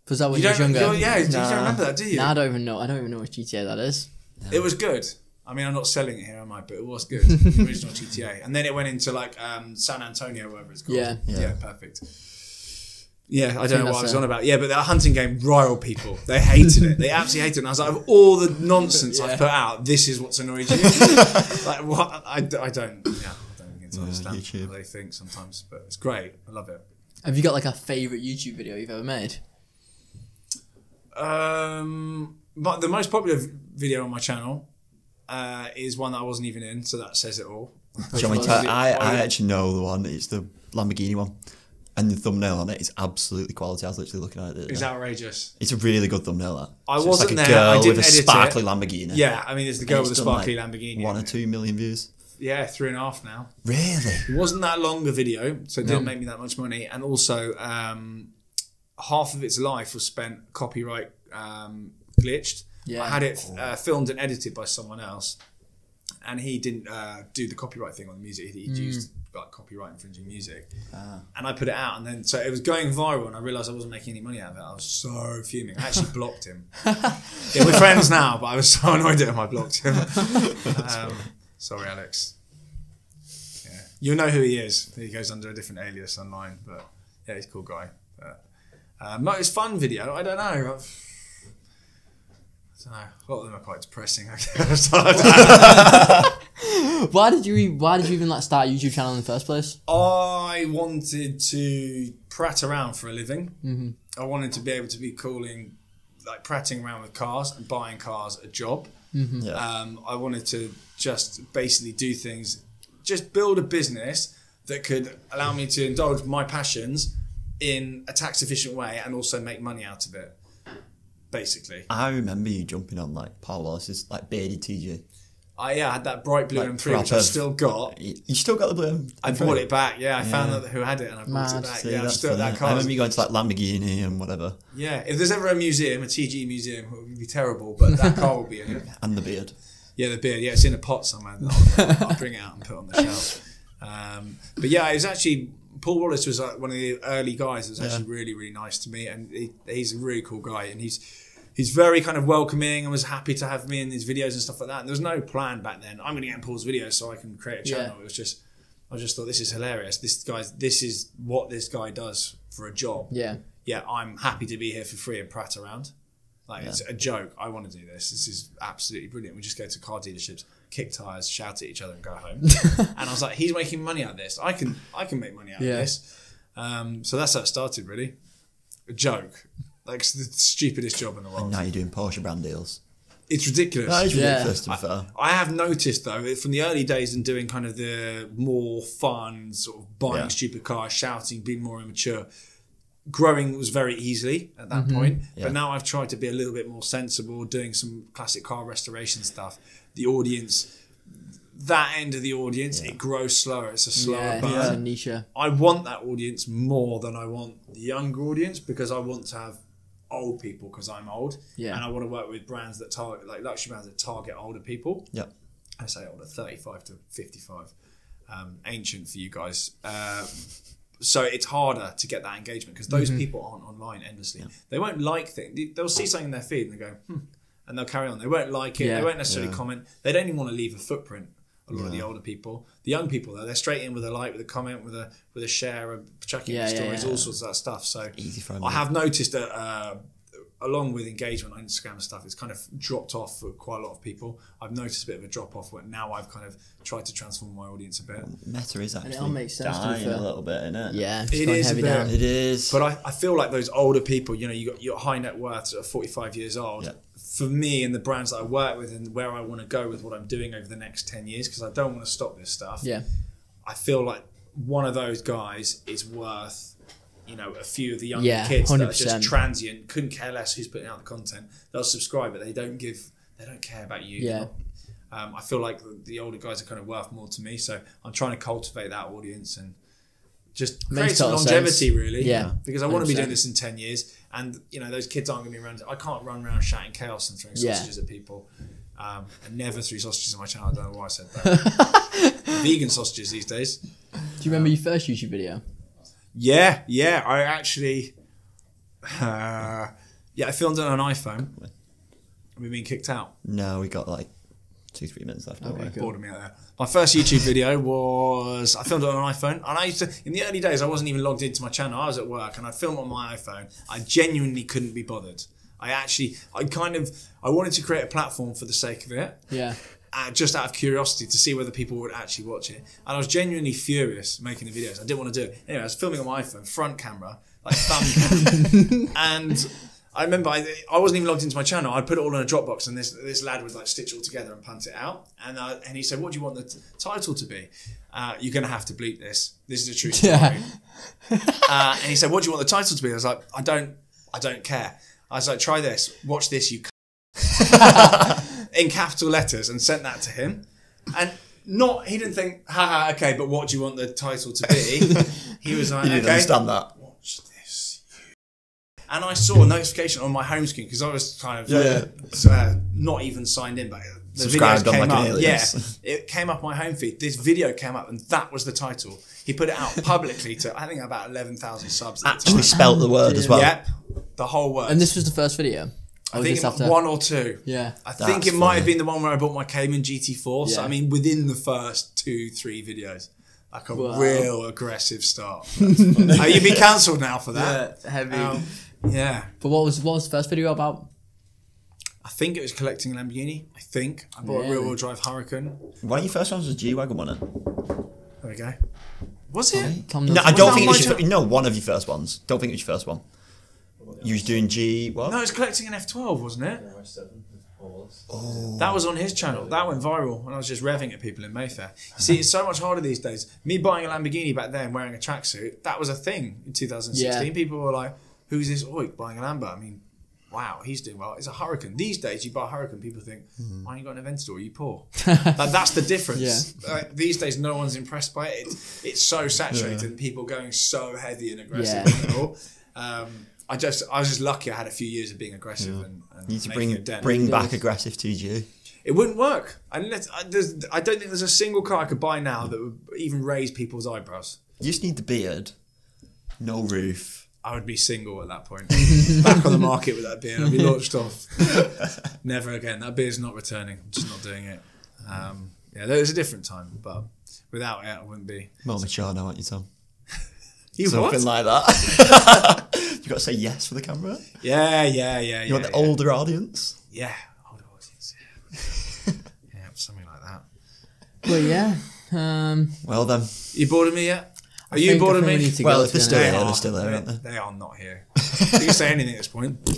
Was that when You you were don't, younger? you don't remember that, do you? Nah, I don't even know. I don't even know which GTA that is. It was good. I mean, I'm not selling it here, am I? But it was good. The original GTA. And then it went into like San Antonio, whatever it's called. Yeah, perfect. Yeah, I don't know what I was that's on about. Yeah, but that hunting game riled people. They hated it. They absolutely hated it. And I was like, of all the nonsense I've put out, this is what's annoyed you. Like, what? I don't begin to understand YouTube. what they think sometimes. But it's great. I love it. Have you got like a favourite YouTube video you've ever made? But the most popular video on my channel is one that I wasn't even in, so that says it all. I actually know the one. It's the Lamborghini one, and the thumbnail on it is absolutely quality. I was literally looking at it. It's outrageous. It's a really good thumbnail. That I So wasn't it's like there. a girl I didn't with a edit it. sparkly Lamborghini. Yeah, I mean, it's the girl And with the it's done, sparkly like, Lamborghini. 1 or 2 million views. Yeah, 3.5 now. Really? It wasn't that long a video, so it didn't make me that much money. And also, half of its life was spent copyright glitched. Yeah. I had it filmed and edited by someone else, and he didn't do the copyright thing on the music. He'd used like copyright infringing music, and I put it out, and then so it was going viral, and I realised I wasn't making any money out of it. I was so fuming. I actually blocked him. Yeah, we're friends now, but I was so annoyed at him. I blocked him. Sorry, Alex. Yeah, you know who he is. He goes under a different alias online, but yeah, he's a cool guy. But, most fun video. I don't know. A lot of them are quite depressing, I guess. Why did you even like start a YouTube channel in the first place? I wanted to prat around for a living. Mm-hmm. I wanted to be able to be calling, like prattling around with cars and buying cars a job. Mm-hmm. Yeah. I wanted to just basically do things, just build a business that could allow me to indulge my passions in a tax efficient way and also make money out of it. Basically, I remember you jumping on like Paul Wallace's like bearded TG. I had that bright blue Like M3, which I still got. You still got the blue? I bought it back. Yeah, I found out who had it and I bought it back. See, Yeah, I'm that's still at that funny. car. I remember you going to like Lamborghini and whatever. Yeah, if there's ever a museum, a TGE museum, it would be terrible, but that car will be in it. And the beard. Yeah, the beard. Yeah, it's in a pot somewhere. I'll bring it out and put it on the shelf. But yeah, it was actually Paul Wallace was like one of the early guys. That was actually really, really nice to me, and he's a really cool guy, and he's very kind of welcoming and was happy to have me in his videos and stuff like that. And there was no plan back then. I'm going to get in Paul's videos so I can create a channel. It was just, I just thought this is hilarious. This is what this guy does for a job. Yeah. Yeah, I'm happy to be here for free and prat around. Like it's a joke. I want to do this. This is absolutely brilliant. We just go to car dealerships, kick tires, shout at each other, and go home. And I was like, he's making money out of this. I can make money out of this. So that's how it started, really. A joke. Like it's the stupidest job in the world. And now you're doing Porsche brand deals. It's ridiculous. That is ridiculous, to be fair. I have noticed though, from the early days and doing kind of the more fun sort of buying stupid cars, shouting, being more immature. Growing was very easily at that point, but now I've tried to be a little bit more sensible, doing some classic car restoration stuff. The audience, that end of the audience, it grows slower. It's a slower burn. It's a niche. I want that audience more than I want the younger audience because I want to have old people because I'm old, and I want to work with brands that target, like luxury brands that target older people. Yeah, I say older, 35 to 55. Ancient for you guys. So it's harder to get that engagement because those people aren't online endlessly. Yeah. They won't like things. They'll see something in their feed and they go, and they'll carry on. They won't like it. They won't necessarily comment. They don't even want to leave a footprint. A lot of the older people, the young people though, they're straight in with a like, with a comment, with a share, chucking stories, all sorts of that stuff. So easy for me. I have noticed that along with engagement on Instagram and stuff, it's kind of dropped off for quite a lot of people. I've noticed a bit of a drop off where now I've kind of tried to transform my audience a bit. Meta is actually it all makes sense dying a little bit, isn't it? Yeah, it is a bit. down. It is. But I feel like those older people, you know, you got your high net worths at 45 years old. Yeah. For me and the brands that I work with and where I want to go with what I'm doing over the next 10 years, because I don't want to stop this stuff. Yeah. I feel like one of those guys is worth, you know, a few of the younger kids 100%. that are just transient, couldn't care less who's putting out the content. They'll subscribe, but they don't care about you. Yeah. I feel like the older guys are kind of worth more to me, so I'm trying to cultivate that audience and just create some longevity, really. Yeah. Because I want to be doing this in 10 years, and you know, those kids aren't going to be around. I can't run around shouting chaos and throwing sausages at people. I never threw sausages on my channel. I don't know why I said that. Vegan sausages these days. Do you remember your first YouTube video? Yeah, I actually, I filmed it on an iPhone. We've been kicked out. No, we got like 2-3 minutes left. Okay, cool. Bored of me out there. My first YouTube video was, I filmed it on an iPhone, and I used to, in the early days, I wasn't even logged into my channel. I was at work, and I filmed on my iPhone. I genuinely couldn't be bothered. I wanted to create a platform for the sake of it. Yeah. Just out of curiosity to see whether people would actually watch it. And I was genuinely furious making the videos. I didn't want to do it. Anyway, I was filming on my iPhone, front camera, like thumb camera. And I remember I wasn't even logged into my channel. I'd put it all in a Dropbox and this lad would like stitch it all together and punt it out. And he said, what do you want the title to be? You're going to have to bleep this. This is a true story. And he said, what do you want the title to be? I was like, I don't care. I was like, try this. Watch this, you in capital letters, and sent that to him. And he didn't think, haha, okay, but what do you want the title to be? He was like, You didn't understand that. Watch this. And I saw a notification on my home screen because I was kind of not even signed in, but the Subscribed videos came on like up. an alias. Yeah, it came up my home feed. This video came up, and that was the title. He put it out publicly to, I think, about 11,000 subs. Actually spelt the word as well. Yep, the whole word. And this was the first video? I think one or two. Yeah. I think it might have been the one where I bought my Cayman GT4. So, Yeah. I mean, within the first 2-3 videos. Like a real aggressive start. You'd be cancelled now for that. Yeah, heavy. Yeah. But what was the first video about? I think it was collecting a Lamborghini. I bought a rear-wheel drive Hurricane. One of your first ones was a G-Wagon, wasn't it? There we go. Was it? No, I don't think it was one of your first ones. Don't think it was your first one. You was doing what? No, it was collecting an F12, wasn't it? That was on his channel. That went viral when I was just revving at people in Mayfair. See, it's so much harder these days. Me buying a Lamborghini back then, wearing a tracksuit, that was a thing in 2016. Yeah. People were like, who's this oik buying a Lambo? I mean, wow, he's doing well. It's a Hurricane. These days, you buy a Hurricane, people think, why you got an event store? Are you poor? That's the difference. These days, no one's impressed by it. It's so saturated and people going so heavy and aggressive. I was just lucky I had a few years of being aggressive and You need to making a dent. bring back aggressive TGE. It wouldn't work. I don't think there's a single car I could buy now that would even raise people's eyebrows. You just need the beard, no roof. I would be single at that point. Back on the market with that beard. I'd be launched off. Never again. That beard's not returning. I'm just not doing it. There was a different time, but without it, I wouldn't be. More mature now, aren't you, Tom? You Something like that. You got to say yes for the camera. Yeah. You want the older audience? Yeah, older audience. Yeah, something like that. Well, yeah. Well then. You bored of me yet? Are you bored of me? Well, if they're still here, they're still there, aren't they? They are not here. You can say anything at this point. I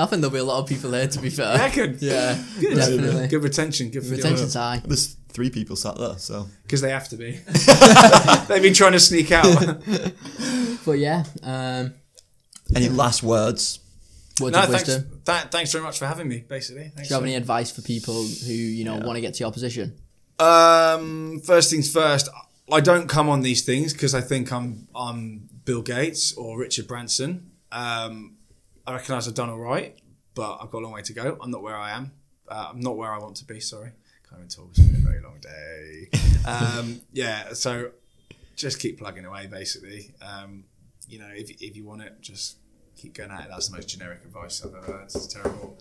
think there'll be a lot of people here, to be fair. Yeah, good. Yeah, Good. definitely. Good retention. Good for Retention's high. There's 3 people sat there, so. Because they have to be. They've been trying to sneak out. But yeah. Any last words? Words of wisdom. Thanks very much for having me, basically. Do you have any advice for people who, want to get to your position? First things first, I don't come on these things because I think I'm Bill Gates or Richard Branson. I recognise I've done all right, but I've got a long way to go. I'm not where I am. I'm not where I want to be, sorry. Can't even talk, it's been a very long day. So just keep plugging away, basically. If you want it, just keep going at it. That's the most generic advice I've ever heard. It's terrible.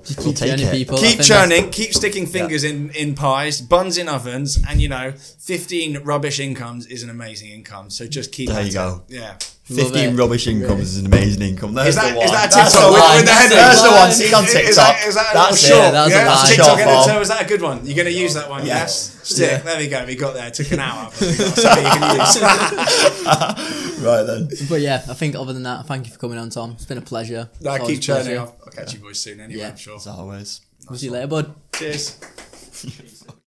Just keep churning people. Keep churning, keep sticking fingers in pies, buns in ovens, and 15 rubbish incomes is an amazing income. So just keep There at you go. it. Yeah. 15 rubbish incomes is an amazing income. There's Is that the one. a That's TikTok the with one. the heading? There's the one. See on TikTok. Is that That's a short? it. That was a line. TikTok Short form. editor, was that a good one? You're going to use that one? Yes. Stick. Yeah. There we go. We got there. It took an hour. But we got something you can use. Right then. But yeah, I think other than that, thank you for coming on, Tom. It's been a pleasure. No, Always keep a churning. pleasure. I'll catch you boys soon anyway, Yeah. I'm sure. As always. We'll see you later, bud. Cheers.